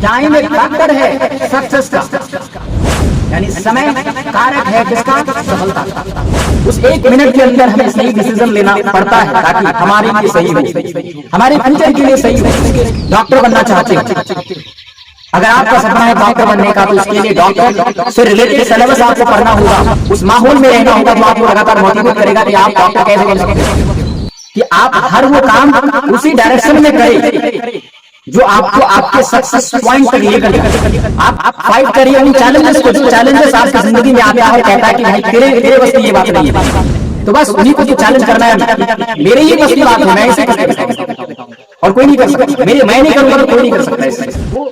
Time एक factor है success का, यानी समय कारक है किसका? सफलता का। उस एक मिनट के अंदर हमें सही डिसीजन लेना पड़ता है ताकि हमारे लिए सही हो, हमारे फ्यूचर के लिए सही हो। डॉक्टर बनना चाहते हो, अगर आपका सपना है डॉक्टर बनने का, तो उसके लिए डॉक्टर से रिलेटेड सिलेबस आपको पढ़ना होगा, उस माहौल में रहना होगा जो आपको लगातार मोटिवेट करेगा कि आप डॉक्टर कैसे बन सकते हैं, कि आप हर वो काम उसी डायरेक्शन में करें जो आपको आपके सक्सेस पॉइंट तक लेकर जाए। आप फाइट करिए उन चैलेंजेस को, जो चैलेंजेस आपकी जिंदगी में आता है, कहता है कि भाई तेरे बस की ये बात नहीं है, तो बस उन्हीं को तो चैलेंज करना है। मेरे ही बस की बात है, मैं इसे और कोई नहीं कर सकता, मैं नहीं करूंगा तो कोई नहीं कर सकता इससे। वो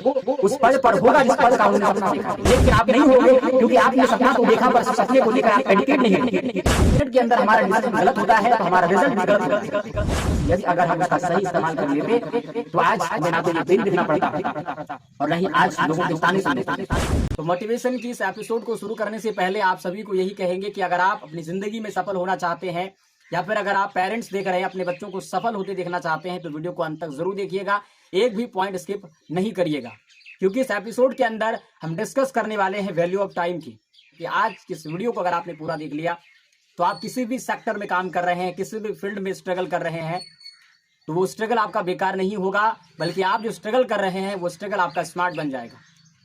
उस पद पर होगा जिस पद का उन्होंने सपना देखा, लेकिन आप नहीं होगे क्योंकि आपने सपना तो देखा पर सपने को लेकर आप एडिकेट नहीं है। मिनट के अंदर हमारा डिसीजन गलत होता है तो हमारा रिजल्ट भी गलत होता है। यदि अगर हम इसका सही इस्तेमाल कर लेते तो आज हमें ना तो ये दिन दिखना पड़ता और नहीं आज लोगों के ताने सुनते। तो मोटिवेशन की इस एपिसोड को शुरू करने से पहले आप सभी को यही कहेंगे कि अगर आप अपनी जिंदगी में सफल होना चाहते हैं या फिर अगर आप पेरेंट्स देख रहे हैं अपने बच्चों को सफल होते देखना चाहते हैं तो वीडियो को अंत तक जरूर देखिएगा, एक भी पॉइंट स्किप नहीं करिएगा, क्योंकि इस एपिसोड के अंदर हम डिस्कस करने वाले हैं वैल्यू ऑफ टाइम की। कि आज इस वीडियो को अगर आपने पूरा देख लिया तो आप किसी भी सेक्टर में काम कर रहे हैं, किसी भी फील्ड में स्ट्रगल कर रहे हैं, तो वो स्ट्रगल आपका बेकार नहीं होगा, बल्कि आप जो स्ट्रगल कर रहे हैं वो स्ट्रगल आपका स्मार्ट बन जाएगा।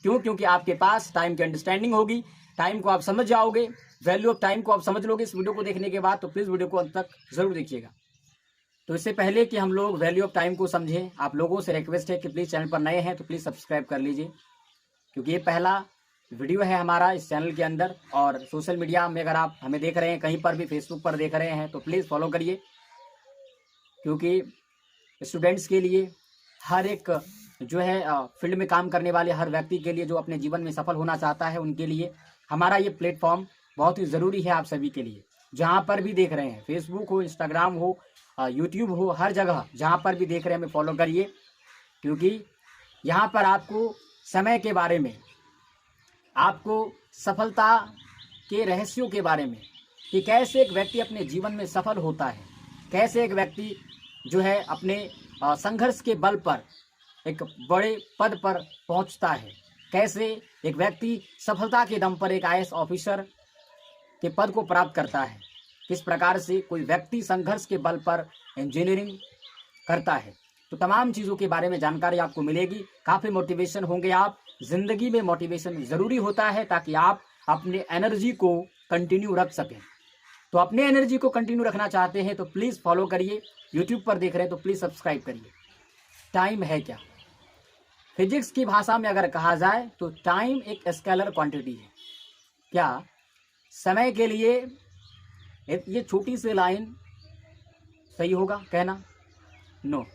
क्यों? क्योंकि आपके पास टाइम की अंडरस्टैंडिंग होगी, टाइम को आप समझ जाओगे, वैल्यू ऑफ टाइम को आप समझ लोगे इस वीडियो को देखने के बाद। तो प्लीज वीडियो को अंत तक जरूर देखिएगा। तो इससे पहले कि हम लोग वैल्यू ऑफ टाइम को समझें, आप लोगों से रिक्वेस्ट है कि प्लीज चैनल पर नए हैं तो प्लीज सब्सक्राइब कर लीजिए, क्योंकि ये पहला वीडियो है हमारा इस चैनल के अंदर। और सोशल मीडिया में अगर आप हमें देख रहे हैं, कहीं पर भी फेसबुक पर देख रहे हैं, तो प्लीज फॉलो करिए, क्योंकि स्टूडेंट्स के लिए, हर एक जो है फील्ड में काम करने वाले हर व्यक्ति के लिए जो अपने जीवन में सफल होना चाहता है, उनके लिए हमारा ये प्लेटफॉर्म बहुत ही ज़रूरी है। आप सभी के लिए जहाँ पर भी देख रहे हैं, फेसबुक हो, इंस्टाग्राम हो, यूट्यूब हो, हर जगह जहाँ पर भी देख रहे हैं हमें फॉलो करिए, क्योंकि यहाँ पर आपको समय के बारे में, आपको सफलता के रहस्यों के बारे में, कि कैसे एक व्यक्ति अपने जीवन में सफल होता है, कैसे एक व्यक्ति जो है अपने संघर्ष के बल पर एक बड़े पद पर पहुंचता है, कैसे एक व्यक्ति सफलता के दम पर एक आईएएस ऑफिसर के पद को प्राप्त करता है, किस प्रकार से कोई व्यक्ति संघर्ष के बल पर इंजीनियरिंग करता है। तो तमाम चीज़ों के बारे में जानकारी आपको मिलेगी, काफ़ी मोटिवेशन होंगे आप। जिंदगी में मोटिवेशन ज़रूरी होता है ताकि आप अपने एनर्जी को कंटिन्यू रख सकें। तो अपने एनर्जी को कंटिन्यू रखना चाहते हैं तो प्लीज़ फॉलो करिए, यूट्यूब पर देख रहे हैं तो प्लीज़ सब्सक्राइब करिए। टाइम है क्या? फिजिक्स की भाषा में अगर कहा जाए तो टाइम एक स्केलर क्वांटिटी है। क्या समय के लिए ये छोटी सी लाइन सही होगा कहना? नो,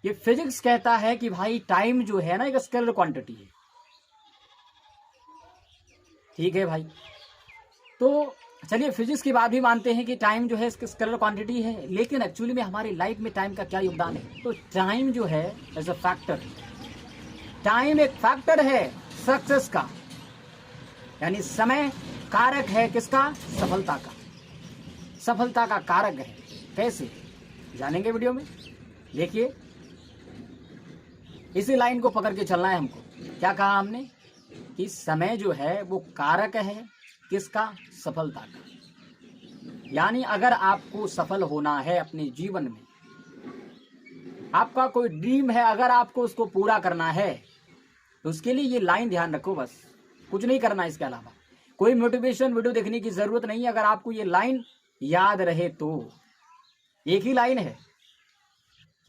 ये फिजिक्स कहता है कि भाई टाइम जो है ना एक स्केलर क्वांटिटी है। ठीक है भाई, तो चलिए फिजिक्स की बात भी मानते हैं कि टाइम जो है स्केलर क्वांटिटी है, लेकिन एक्चुअली में हमारी लाइफ में टाइम का क्या योगदान है? तो टाइम जो है एज अ फैक्टर, टाइम एक फैक्टर है सक्सेस का, यानी समय कारक है किसका? सफलता का। सफलता का कारक है। कैसे जानेंगे वीडियो में, देखिए। इसी लाइन को पकड़ के चलना है हमको। क्या कहा हमने? कि समय जो है वो कारक है किसका? सफलता का। यानी अगर आपको सफल होना है अपने जीवन में, आपका कोई ड्रीम है, अगर आपको उसको पूरा करना है तो उसके लिए ये लाइन ध्यान रखो, बस कुछ नहीं करना। इसके अलावा कोई मोटिवेशन वीडियो देखने की जरूरत नहीं है। अगर आपको ये लाइन याद रहे तो एक ही लाइन है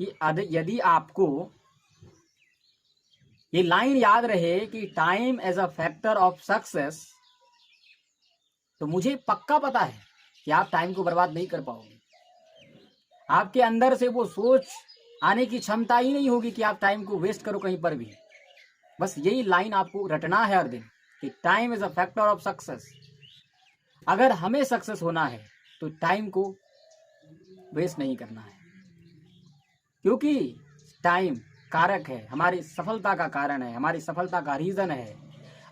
कि यदि आपको ये लाइन याद रहे कि time as a factor of success, तो मुझे पक्का पता है कि आप टाइम को बर्बाद नहीं कर पाओगे। आपके अंदर से वो सोच आने की क्षमता ही नहीं होगी कि आप टाइम को वेस्ट करो कहीं पर भी। बस यही लाइन आपको रटना है हर दिन कि time is a factor of success. अगर हमें सक्सेस होना है तो टाइम को वेस्ट नहीं करना है, क्योंकि टाइम कारक है, हमारी सफलता का कारण है, हमारी सफलता का रीजन है।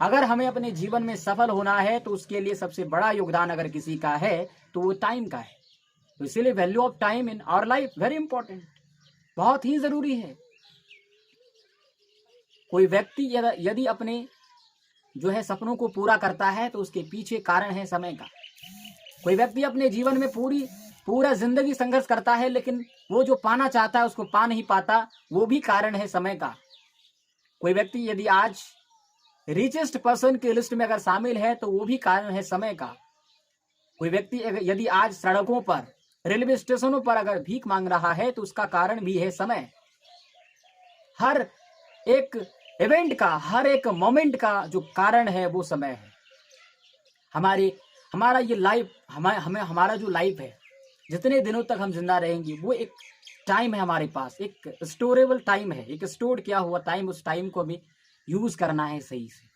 अगर हमें अपने जीवन में सफल होना है तो उसके लिए सबसे बड़ा योगदान अगर किसी का है तो वो टाइम का है। तो इसीलिए value of time in our life very important, बहुत ही जरूरी है। कोई व्यक्ति यदि अपने जो है सपनों को पूरा करता है तो उसके पीछे कारण है समय का। कोई व्यक्ति अपने जीवन में पूरा जिंदगी संघर्ष करता है, लेकिन वो जो पाना चाहता है उसको पा नहीं पाता, वो भी कारण है समय का। कोई व्यक्ति यदि आज रिचेस्ट पर्सन की लिस्ट में अगर शामिल है तो वो भी कारण है समय का। कोई व्यक्ति यदि आज सड़कों पर, रेलवे स्टेशनों पर अगर भीख मांग रहा है तो उसका कारण भी है समय। हर एक इवेंट का, हर एक मोमेंट का जो कारण है वो समय है। हमारा ये लाइफ, हमारा जो लाइफ है, जितने दिनों तक हम जिंदा रहेंगे वो एक टाइम है हमारे पास, एक स्टोरेबल टाइम है, एक स्टोर किया हुआ टाइम। उस टाइम को हमें यूज करना है सही से।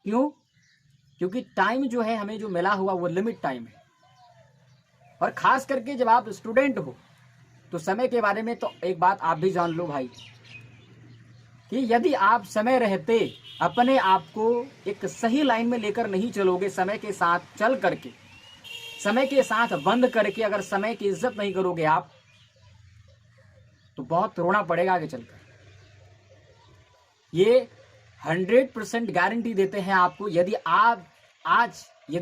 क्यों? क्योंकि टाइम जो है हमें जो मिला हुआ वो लिमिट टाइम है। और खास करके जब आप स्टूडेंट हो तो समय के बारे में तो एक बात आप भी जान लो भाई, कि यदि आप समय रहते अपने आप को एक सही लाइन में लेकर नहीं चलोगे, समय के साथ चल करके, समय के साथ बंद करके अगर समय की इज्जत नहीं करोगे आप, तो बहुत रोना पड़ेगा आगे चलकर। ये 100% गारंटी देते हैं आपको। यदि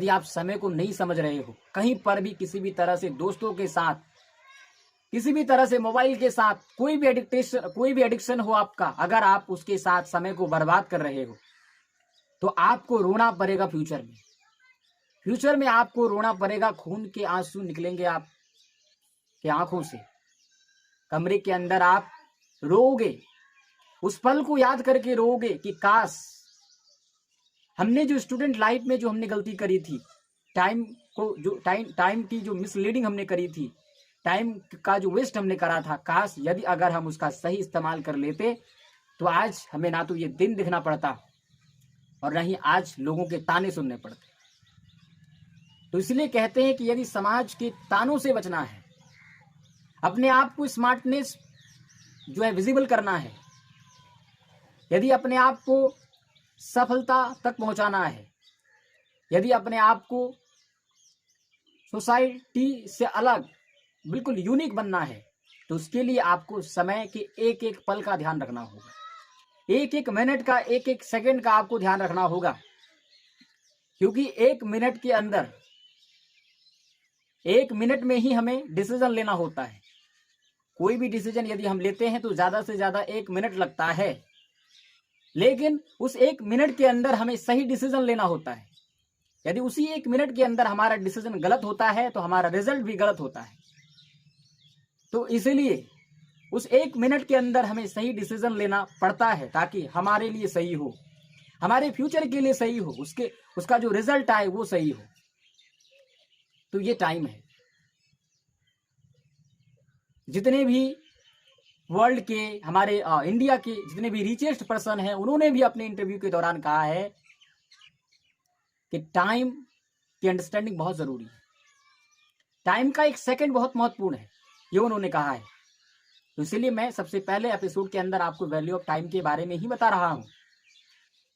आप समय को नहीं समझ रहे हो, कहीं पर भी किसी भी तरह से दोस्तों के साथ, किसी भी तरह से मोबाइल के साथ, कोई भी एडिक्शन हो आपका, अगर आप उसके साथ समय को बर्बाद कर रहे हो तो आपको रोना पड़ेगा फ्यूचर में आपको रोना पड़ेगा। खून के आंसू निकलेंगे आपके आंखों से, कमरे के अंदर आप रोओगे, उस पल को याद करके रोओगे कि काश हमने जो स्टूडेंट लाइफ में जो हमने गलती करी थी, टाइम की जो मिसलीडिंग हमने करी थी, टाइम का जो वेस्ट हमने करा था, काश यदि अगर हम उसका सही इस्तेमाल कर लेते तो आज हमें ना तो ये दिन दिखना पड़ता और ना ही आज लोगों के ताने सुनने पड़ते। तो इसलिए कहते हैं कि यदि समाज के तानों से बचना है, अपने आप को स्मार्टनेस जो है विजिबल करना है, यदि अपने आप को सफलता तक पहुंचाना है, यदि अपने आप को सोसाइटी से अलग बिल्कुल यूनिक बनना है, तो उसके लिए आपको समय के एक एक पल का ध्यान रखना होगा, एक एक मिनट का, एक एक सेकंड का आपको ध्यान रखना होगा। क्योंकि एक मिनट में ही हमें डिसीजन लेना होता है। कोई भी डिसीजन यदि हम लेते हैं तो ज्यादा से ज्यादा 1 मिनट लगता है, लेकिन उस 1 मिनट के अंदर हमें सही डिसीजन लेना होता है। यदि उसी 1 मिनट के अंदर हमारा डिसीजन गलत होता है तो हमारा रिजल्ट भी गलत होता है। तो इसलिए उस 1 मिनट के अंदर हमें सही डिसीजन लेना पड़ता है, ताकि हमारे लिए सही हो, हमारे फ्यूचर के लिए सही हो, उसका जो रिजल्ट आए वो सही हो। तो ये टाइम है। जितने भी वर्ल्ड के, हमारे इंडिया के जितने भी रिचेस्ट पर्सन हैं, उन्होंने भी अपने इंटरव्यू के दौरान कहा है कि टाइम की अंडरस्टैंडिंग बहुत जरूरी है, टाइम का एक सेकंड बहुत महत्वपूर्ण है, ये उन्होंने कहा है। तो इसीलिए मैं सबसे पहले एपिसोड के अंदर आपको वैल्यू ऑफ टाइम के बारे में ही बता रहा हूं।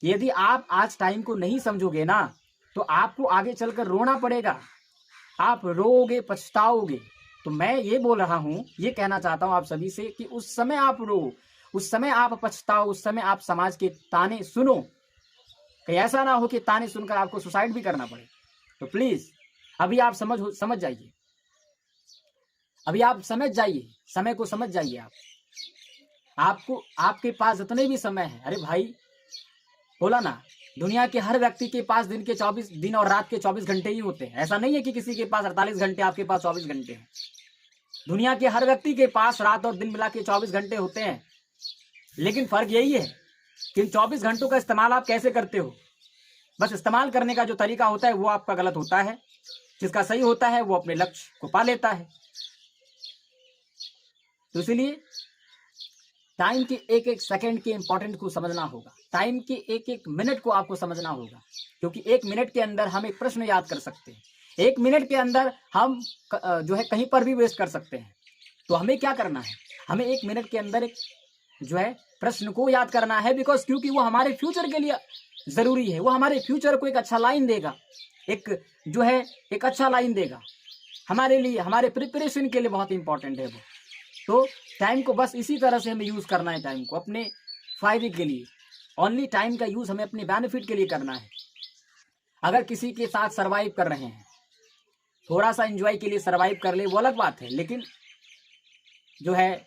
यदि आप आज टाइम को नहीं समझोगे ना, तो आपको आगे चलकर रोना पड़ेगा, आप रोओगे, पछताओगे। तो मैं ये बोल रहा हूं, ये कहना चाहता हूं आप सभी से कि उस समय आप रो, उस समय आप पछताओ, उस समय आप समाज के ताने सुनो, कहीं ऐसा ना हो कि ताने सुनकर आपको सुसाइड भी करना पड़े। तो प्लीज अभी आप समझ जाइए, अभी आप समझ जाइए, समय को समझ जाइए। आपको, आपके पास जितने भी समय है, अरे भाई बोला ना, दुनिया के हर व्यक्ति के पास दिन और रात के 24 घंटे ही होते हैं। ऐसा नहीं है कि किसी के पास 48 घंटे, आपके पास 24 घंटे हैं। दुनिया के हर व्यक्ति के पास रात और दिन मिला के 24 घंटे होते हैं, लेकिन फर्क यही है कि इन 24 घंटों का इस्तेमाल आप कैसे करते हो। बस इस्तेमाल करने का जो तरीका होता है वो आपका गलत होता है, जिसका सही होता है वो अपने लक्ष्य को पा लेता है। तो इसलिए टाइम के एक एक सेकंड के इंपॉर्टेंट को समझना होगा, टाइम के एक एक मिनट को आपको समझना होगा, क्योंकि 1 मिनट के अंदर हम एक प्रश्न याद कर सकते हैं, 1 मिनट के अंदर हम जो है कहीं पर भी वेस्ट कर सकते हैं। तो हमें क्या करना है, हमें 1 मिनट के अंदर एक जो है प्रश्न को याद करना है, बिकॉज क्योंकि वो हमारे फ्यूचर के लिए जरूरी है, वो हमारे फ्यूचर को एक अच्छा लाइन देगा, एक अच्छा लाइन देगा हमारे लिए, हमारे प्रिपरेशन के लिए बहुत इंपॉर्टेंट है वो। तो टाइम को बस इसी तरह से हमें यूज करना है, टाइम को अपने फायदे के लिए। ओनली टाइम का यूज हमें अपने बेनिफिट के लिए करना है। अगर किसी के साथ सरवाइव कर रहे हैं, थोड़ा सा एंजॉय के लिए सरवाइव कर ले वो अलग बात है, लेकिन जो है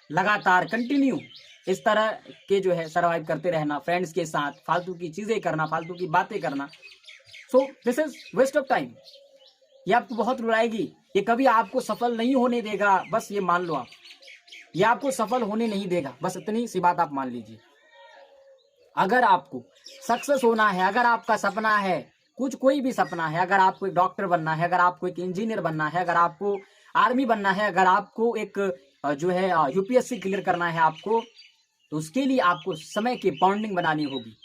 लगातार कंटिन्यू इस तरह के जो है सरवाइव करते रहना, फ्रेंड्स के साथ फालतू की चीजें करना, फालतू की बातें करना, so this is waste of time. ये आपको बहुत रुलाएगी, ये कभी आपको सफल नहीं होने देगा, बस ये मान लो आप, ये आपको सफल होने नहीं देगा, बस इतनी सी बात आप मान लीजिए। अगर आपको सक्सेस होना है, अगर आपका सपना है, कुछ कोई भी सपना है, अगर आपको एक डॉक्टर बनना है, अगर आपको एक इंजीनियर बनना है, अगर आपको आर्मी बनना है, अगर आपको एक जो है यूपीएससी क्लियर करना है आपको, तो उसके लिए आपको समय की बाउंडिंग बनानी होगी।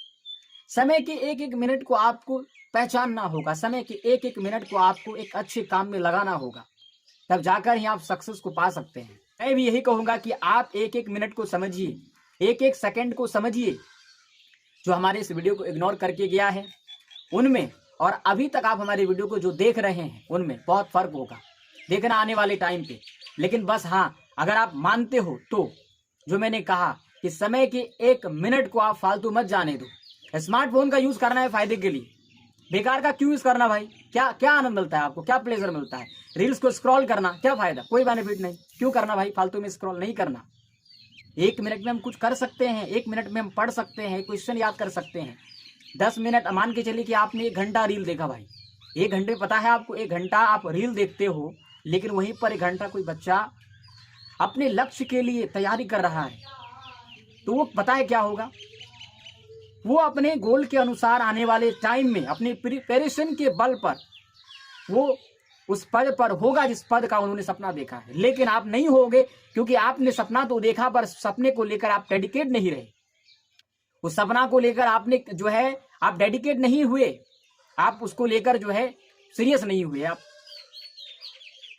समय के एक एक मिनट को आपको पहचानना होगा, समय के एक एक मिनट को आपको एक अच्छे काम में लगाना होगा, तब जाकर ही आप सक्सेस को पा सकते हैं। मैं भी यही कहूंगा कि आप एक एक मिनट को समझिए, एक एक सेकंड को समझिए। जो हमारे इस वीडियो को इग्नोर करके गया है उनमें और अभी तक आप हमारे वीडियो को जो देख रहे हैं उनमें बहुत फर्क होगा, देखना आने वाले टाइम पे। लेकिन बस हाँ, अगर आप मानते हो तो जो मैंने कहा कि समय के एक मिनट को आप फालतू मत जाने दो। स्मार्टफोन का यूज करना है फायदे के लिए, बेकार का क्यों यूज करना भाई? क्या क्या आनंद मिलता है आपको, क्या प्लेजर मिलता है? रील्स को स्क्रॉल करना क्या फायदा? कोई बेनिफिट नहीं। क्यों करना भाई? फालतू में स्क्रॉल नहीं करना। एक मिनट में हम कुछ कर सकते हैं, एक मिनट में हम पढ़ सकते हैं, क्वेश्चन याद कर सकते हैं। 10 मिनट मान के चलिए कि आपने 1 घंटा रील देखा भाई, 1 घंटे पता है आपको, 1 घंटा आप रील देखते हो, लेकिन वहीं पर 1 घंटा कोई बच्चा अपने लक्ष्य के लिए तैयारी कर रहा है, तो वो पता है क्या होगा? वो अपने गोल के अनुसार आने वाले टाइम में अपनी प्रिपरेशन के बल पर वो उस पद पर होगा जिस पद का उन्होंने सपना देखा है। लेकिन आप नहीं होगे, क्योंकि आपने सपना तो देखा पर सपने को लेकर आप डेडिकेट नहीं रहे। उस सपना को लेकर आपने जो है आप डेडिकेट नहीं हुए, आप उसको लेकर जो है सीरियस नहीं हुए।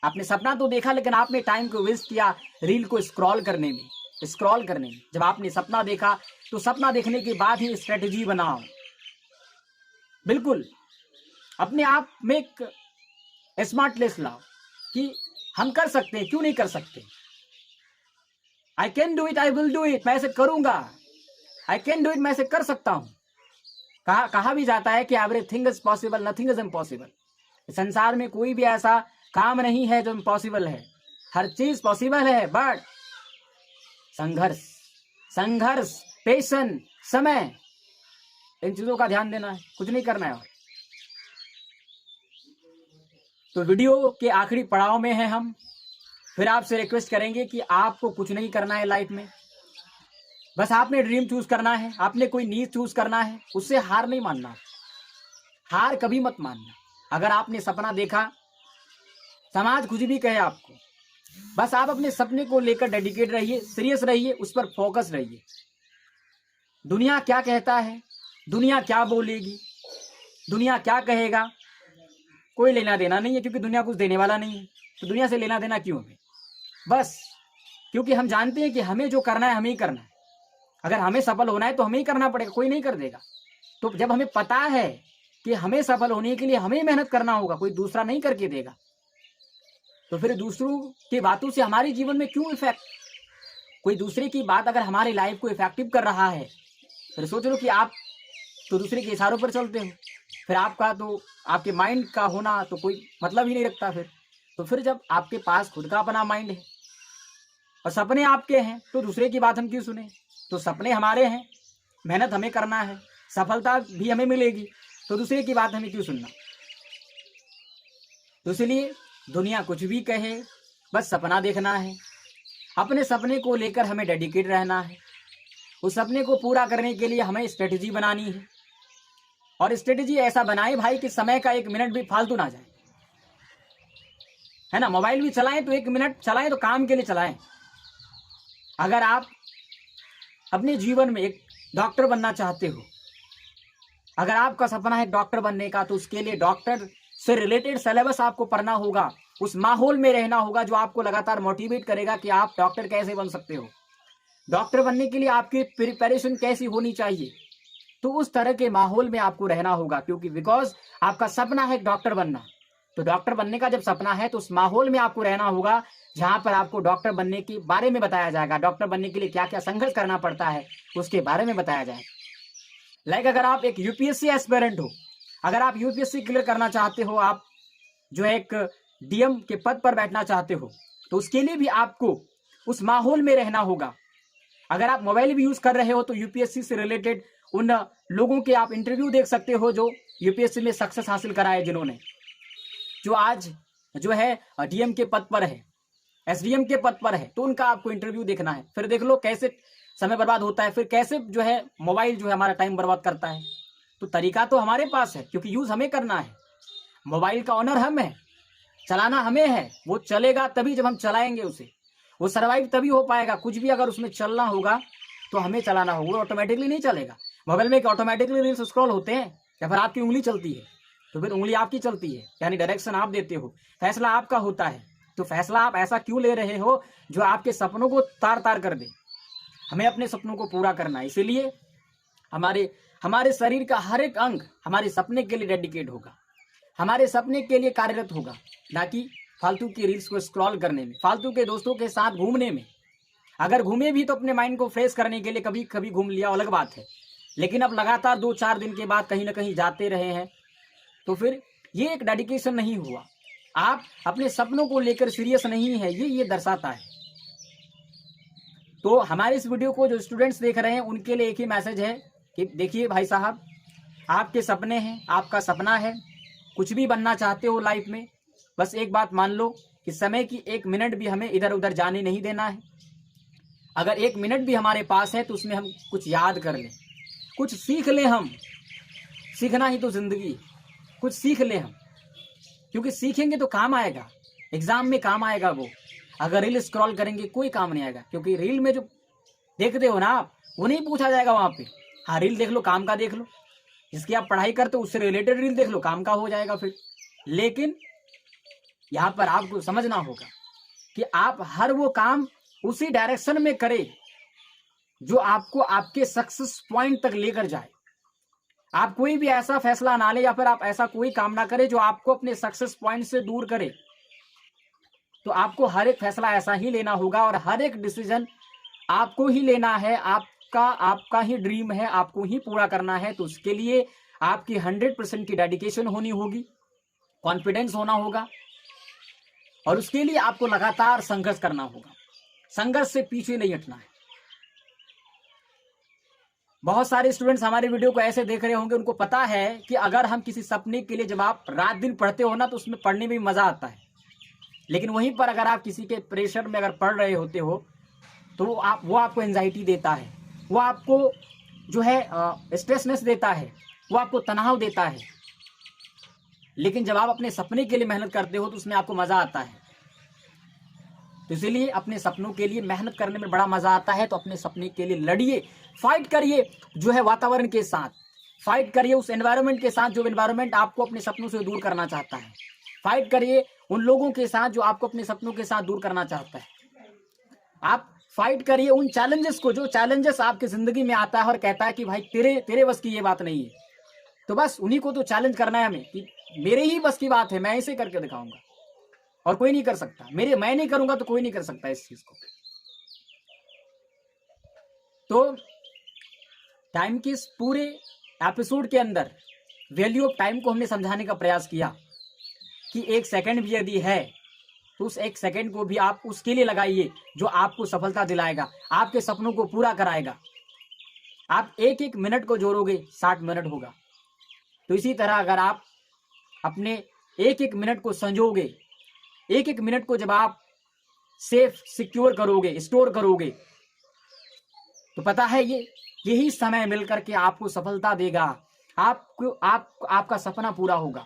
आपने सपना तो देखा, लेकिन आपने टाइम को वेस्ट किया रील को स्क्रॉल करने में। जब आपने सपना देखा तो सपना देखने के बाद ही स्ट्रेटजी बनाओ। बिल्कुल अपने आप में एक स्मार्टनेस लाओ कि हम कर सकते हैं, क्यों नहीं कर सकते? I can do it, I will do it, मैं ऐसे करूंगा। आई कैन डू इट, मैं ऐसे कर सकता हूं। कहा भी जाता है कि everything is possible, nothing is impossible. संसार में कोई भी ऐसा काम नहीं है जो इम्पॉसिबल है, हर चीज पॉसिबल है। बट संघर्ष, पेशेंस, समय, इन चीजों का ध्यान देना है, कुछ नहीं करना है। और तो वीडियो के आखिरी पड़ाव में है हम। फिर आपसे रिक्वेस्ट करेंगे कि आपको कुछ नहीं करना है लाइफ में, बस आपने ड्रीम चूज करना है, आपने कोई नीड चूज करना है। उससे हार नहीं मानना, हार कभी मत मानना। अगर आपने सपना देखा, समाज कुछ भी कहे आपको, बस आप अपने सपने को लेकर डेडिकेट रहिए, सीरियस रहिए, उस पर फोकस रहिए। दुनिया क्या कहता है, दुनिया क्या बोलेगी, दुनिया क्या कहेगा, कोई लेना देना नहीं है, क्योंकि दुनिया कुछ देने वाला नहीं है। तो दुनिया से लेना देना क्यों हमें? बस क्योंकि हम जानते हैं कि हमें जो करना है हमें ही करना है। अगर हमें सफल होना है तो हमें ही करना पड़ेगा, कोई नहीं कर देगा। तो जब हमें पता है कि हमें सफल होने के लिए हमें मेहनत करना होगा, कोई दूसरा नहीं करके देगा, तो फिर दूसरों की बातों से हमारे जीवन में क्यों इफेक्ट? कोई दूसरे की बात अगर हमारी लाइफ को इफेक्टिव कर रहा है, फिर सोच लो कि आप तो दूसरे के इशारों पर चलते हो, फिर आपका तो आपके माइंड का होना तो कोई मतलब ही नहीं रखता। फिर जब आपके पास खुद का अपना माइंड है और सपने आपके हैं, तो दूसरे की बात हम क्यों सुने? तो सपने हमारे हैं, मेहनत हमें करना है, सफलता भी हमें मिलेगी, तो दूसरे की बात हमें क्यों सुनना? तो इसलिए दुनिया कुछ भी कहे, बस सपना देखना है। अपने सपने को लेकर हमें डेडिकेट रहना है। उस सपने को पूरा करने के लिए हमें स्ट्रेटजी बनानी है, और स्ट्रेटजी ऐसा बनाए भाई कि समय का 1 मिनट भी फालतू ना जाए, है ना? मोबाइल भी चलाएं तो 1 मिनट चलाएं तो काम के लिए चलाएं। अगर आप अपने जीवन में एक डॉक्टर बनना चाहते हो, अगर आपका सपना है डॉक्टर बनने का, तो उसके लिए डॉक्टर से रिलेटेड सिलेबस आपको पढ़ना होगा, उस माहौल में रहना होगा जो आपको लगातार मोटिवेट करेगा कि आप डॉक्टर कैसे बन सकते हो, डॉक्टर बनने के लिए आपकी प्रिपरेशन कैसी होनी चाहिए। तो उस तरह के माहौल में आपको रहना होगा, क्योंकि बिकॉज आपका सपना है डॉक्टर बनना। तो डॉक्टर बनने का जब सपना है तो उस माहौल में आपको रहना होगा जहां पर आपको डॉक्टर बनने के बारे में बताया जाएगा, डॉक्टर बनने के लिए क्या क्या संघर्ष करना पड़ता है उसके बारे में बताया जाएगा। लाइक अगर आप एक यूपीएससी एस्पिरेंट हो, अगर आप यूपीएससी क्लियर करना चाहते हो, आप जो है एक डीएम के पद पर बैठना चाहते हो, तो उसके लिए भी आपको उस माहौल में रहना होगा। अगर आप मोबाइल भी यूज कर रहे हो तो यूपीएससी से रिलेटेड उन लोगों के आप इंटरव्यू देख सकते हो जो यूपीएससी में सक्सेस हासिल करा है, जिन्होंने, जो आज जो है डीएम के पद पर है, एसडीएम के पद पर है, तो उनका आपको इंटरव्यू देखना है। फिर देख लो कैसे समय बर्बाद होता है, फिर कैसे जो है मोबाइल जो है हमारा टाइम बर्बाद करता है। तो तरीका तो हमारे पास है, क्योंकि यूज हमें करना है। मोबाइल का ऑनर हम है, चलाना हमें है। वो चलेगा तभी जब हम चलाएंगे उसे, वो सर्वाइव तभी हो पाएगा। कुछ भी अगर उसमें चलना होगा तो हमें चलाना होगा, वो ऑटोमेटिकली नहीं चलेगा। मोबाइल में ऑटोमेटिकली रील्स स्क्रॉल होते हैं या फिर आपकी उंगली चलती है, तो फिर उंगली आपकी चलती है, यानी डायरेक्शन आप देते हो, फैसला आपका होता है। तो फैसला आप ऐसा क्यों ले रहे हो जो आपके सपनों को तार तार कर दे। हमें अपने सपनों को पूरा करना है, इसीलिए हमारे शरीर का हर एक अंग हमारे सपने के लिए डेडिकेट होगा, हमारे सपने के लिए कार्यरत होगा, ना कि फालतू की रील्स को स्क्रॉल करने में, फालतू के दोस्तों के साथ घूमने में। अगर घूमे भी तो अपने माइंड को फ्रेश करने के लिए कभी कभी घूम लिया, अलग बात है। लेकिन अब लगातार 2-4 दिन के बाद कहीं ना कहीं जाते रहे हैं, तो फिर ये एक डेडिकेशन नहीं हुआ। आप अपने सपनों को लेकर सीरियस नहीं है, ये दर्शाता है। तो हमारे इस वीडियो को जो स्टूडेंट्स देख रहे हैं उनके लिए एक ही मैसेज है कि देखिए भाई साहब, आपके सपने हैं, आपका सपना है, कुछ भी बनना चाहते हो लाइफ में, बस एक बात मान लो कि समय की 1 मिनट भी हमें इधर उधर जाने नहीं देना है। अगर 1 मिनट भी हमारे पास है तो उसमें हम कुछ याद कर लें, कुछ सीख लें। हम सीखना ही तो जिंदगी, कुछ सीख लें हम, क्योंकि सीखेंगे तो काम आएगा, एग्जाम में काम आएगा वो। अगर रील स्क्रॉल करेंगे कोई काम नहीं आएगा, क्योंकि रील में जो देखते हो ना आप, वो नहीं पूछा जाएगा वहां पे। हाँ, रील देख लो, काम का देख लो, जिसकी आप पढ़ाई करते हो उससे रिलेटेड रील देख लो, काम का हो जाएगा फिर। लेकिन यहाँ पर आपको समझना होगा कि आप हर वो काम उसी डायरेक्शन में करें जो आपको आपके सक्सेस पॉइंट तक लेकर जाए। आप कोई भी ऐसा फैसला ना ले या फिर आप ऐसा कोई काम ना करें जो आपको अपने सक्सेस पॉइंट से दूर करे। तो आपको हर एक फैसला ऐसा ही लेना होगा और हर एक डिसीजन आपको ही लेना है। आपका ही ड्रीम है, आपको ही पूरा करना है। तो उसके लिए आपकी 100% की डेडिकेशन होनी होगी, कॉन्फिडेंस होना होगा, और उसके लिए आपको लगातार संघर्ष करना होगा। संघर्ष से पीछे नहीं हटना है। बहुत सारे स्टूडेंट्स हमारे वीडियो को ऐसे देख रहे होंगे, उनको पता है कि अगर हम किसी सपने के लिए जब आप रात दिन पढ़ते हो ना, तो उसमें पढ़ने में मजा आता है। लेकिन वहीं पर अगर आप किसी के प्रेशर में अगर पढ़ रहे होते हो तो वो आपको एंजाइटी देता है, वो आपको जो है स्ट्रेसनेस देता है, वो आपको तनाव देता है। लेकिन जब आप अपने सपने के लिए मेहनत करते हो तो उसमें आपको मजा आता है। तो इसीलिए अपने सपनों के लिए मेहनत करने में बड़ा मजा आता है। तो अपने सपने के लिए लड़िए, फाइट करिए जो है वातावरण के साथ, फाइट करिए उस एनवायरनमेंट के साथ जो एनवायरनमेंट आपको अपने सपनों से दूर करना चाहता है। फाइट करिए उन लोगों के साथ जो आपको अपने सपनों के साथ दूर करना चाहता है। आप फाइट करिए उन चैलेंजेस को, जो चैलेंजेस आपकी जिंदगी में आता है और कहता है कि भाई तेरे बस की ये बात नहीं है। तो बस उन्हीं को तो चैलेंज करना है हमें कि मेरे ही बस की बात है, मैं इसे करके दिखाऊंगा और कोई नहीं कर सकता। मैं नहीं करूंगा तो कोई नहीं कर सकता इस चीज को। तो टाइम के इस पूरे एपिसोड के अंदर वैल्यू ऑफ टाइम को हमने समझाने का प्रयास किया कि 1 सेकंड भी यदि है तो उस 1 सेकंड को भी आप उसके लिए लगाइए जो आपको सफलता दिलाएगा, आपके सपनों को पूरा कराएगा। आप 1-1 मिनट को जोड़ोगे 60 मिनट होगा। तो इसी तरह अगर आप अपने 1-1 मिनट को संजोगे, 1-1 मिनट को जब आप सेफ सिक्योर करोगे, स्टोर करोगे, तो पता है यही समय मिलकर के आपको सफलता देगा, आपका सपना पूरा होगा।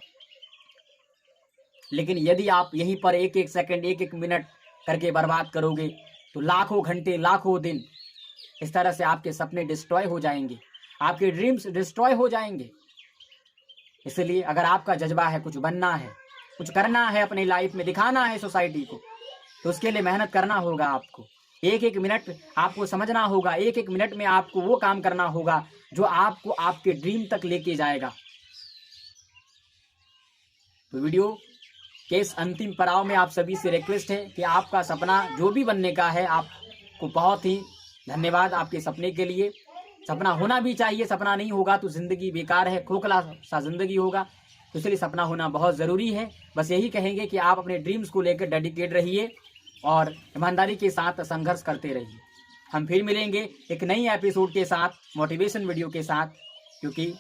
लेकिन यदि आप यहीं पर 1-1 सेकंड 1-1 मिनट करके बर्बाद करोगे तो लाखों घंटे, लाखों दिन इस तरह से आपके सपने डिस्ट्रॉय हो जाएंगे, आपके ड्रीम्स डिस्ट्रॉय हो जाएंगे। इसलिए अगर आपका जज्बा है कुछ बनना है, कुछ करना है अपनी लाइफ में, दिखाना है सोसाइटी को, तो उसके लिए मेहनत करना होगा। आपको 1-1 मिनट आपको समझना होगा, 1-1 मिनट में आपको वो काम करना होगा जो आपको आपके ड्रीम तक लेके जाएगा। तो वीडियो के इस अंतिम पड़ाव में आप सभी से रिक्वेस्ट है कि आपका सपना जो भी बनने का है, आपको बहुत ही धन्यवाद आपके सपने के लिए। सपना होना भी चाहिए, सपना नहीं होगा तो जिंदगी बेकार है, खोखला सा जिंदगी होगा। तो इसलिए सपना होना बहुत ज़रूरी है। बस यही कहेंगे कि आप अपने ड्रीम्स को लेकर डेडिकेट रहिए और ईमानदारी के साथ संघर्ष करते रहिए। हम फिर मिलेंगे एक नई एपिसोड के साथ, मोटिवेशन वीडियो के साथ, क्योंकि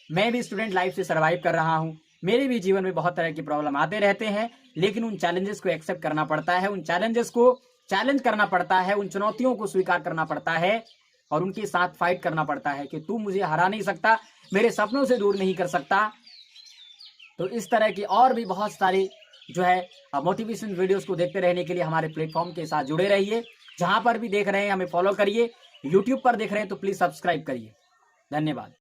मैं भी स्टूडेंट लाइफ से सर्वाइव कर रहा हूँ। मेरे भी जीवन में बहुत तरह की प्रॉब्लम आते रहते हैं, लेकिन उन चैलेंजेस को एक्सेप्ट करना पड़ता है, उन चैलेंजेस को चैलेंज करना पड़ता है, उन चुनौतियों को स्वीकार करना पड़ता है और उनके साथ फाइट करना पड़ता है कि तू मुझे हरा नहीं सकता, मेरे सपनों से दूर नहीं कर सकता। तो इस तरह की और भी बहुत सारी जो है मोटिवेशन वीडियोस को देखते रहने के लिए हमारे प्लेटफॉर्म के साथ जुड़े रहिए। जहां पर भी देख रहे हैं हमें फॉलो करिए, यूट्यूब पर देख रहे हैं तो प्लीज सब्सक्राइब करिए। धन्यवाद।